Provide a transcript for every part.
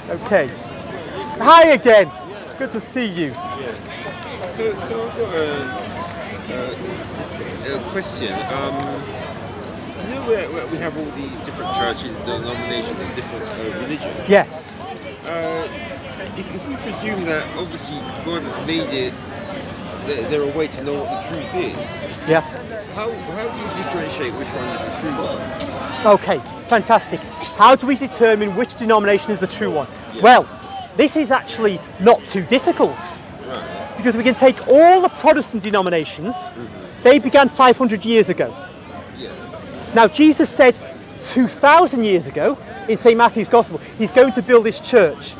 Okay. Hi again. Good to see you. Yeah. So I've got a question. You know where we have all these different churches, denominations, and different religions? Yes. If we presume that obviously God has made it, they're a way to know what the truth is. Yeah. How do you differentiate which one is the true one? Okay, fantastic. How do we determine which denomination is the true one? Yeah. Well, this is actually not too difficult. Right. Because we can take all the Protestant denominations, they began 500 years ago. Yeah. Now, Jesus said 2,000 years ago in St. Matthew's Gospel, he's going to build his church.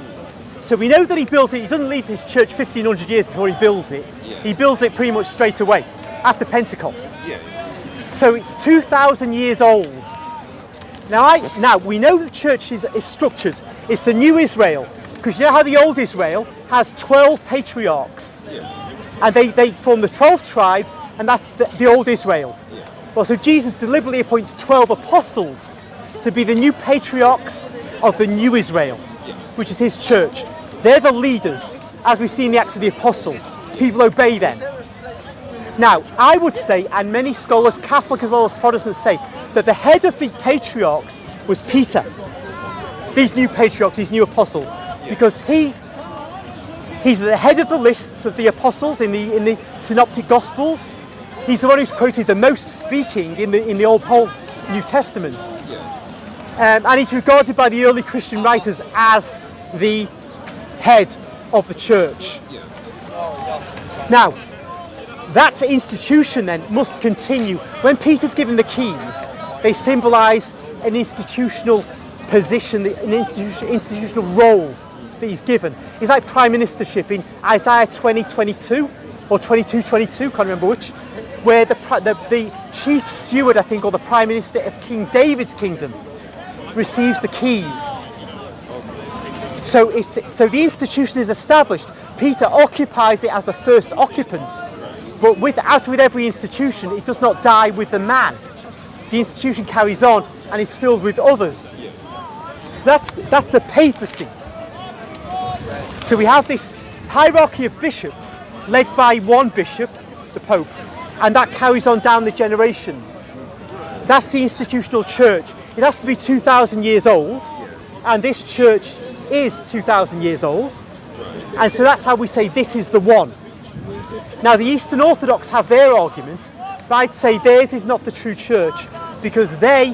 So we know that he built it, he doesn't leave his church 1,500 years before he builds it. Yeah. He builds it pretty much straight away, after Pentecost. Yeah. So it's 2,000 years old. Now we know the church is structured. It's the new Israel, because you know how the old Israel has 12 patriarchs. Yeah. And they form the 12 tribes, and that's the old Israel. Yeah. Well, so Jesus deliberately appoints 12 apostles to be the new patriarchs of the new Israel, which is his church. They're the leaders, as we see in the Acts of the Apostle. People obey them. Now, I would say, and many scholars, Catholic as well as Protestants, say that the head of the patriarchs was Peter. These new patriarchs, these new apostles, because he's the head of the lists of the apostles in the synoptic gospels. He's the one who's quoted the most speaking in the whole New Testament. And he's regarded by the early Christian writers as the head of the church. Now, that institution then must continue. When Peter's given the keys, they symbolise an institutional position, an institutional role that he's given. It's like prime ministership in Isaiah 20:22 or 22:22, can't remember which, where the chief steward, I think, or the prime minister of King David's kingdom receives the keys. So the institution is established. Peter occupies it as the first occupant. But as with every institution, it does not die with the man. The institution carries on and is filled with others. So that's the papacy. So we have this hierarchy of bishops led by one bishop, the Pope, and that carries on down the generations. That's the institutional church. It has to be 2,000 years old, and this church is 2,000 years old. And so that's how we say this is the one. Now, the Eastern Orthodox have their arguments, but I'd say theirs is not the true church, because their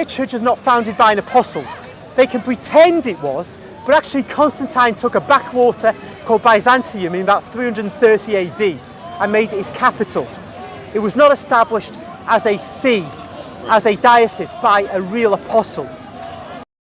church is not founded by an apostle. They can pretend it was, but actually Constantine took a backwater called Byzantium in about 330 AD and made it his capital. It was not established as a see, as a diocese by a real apostle.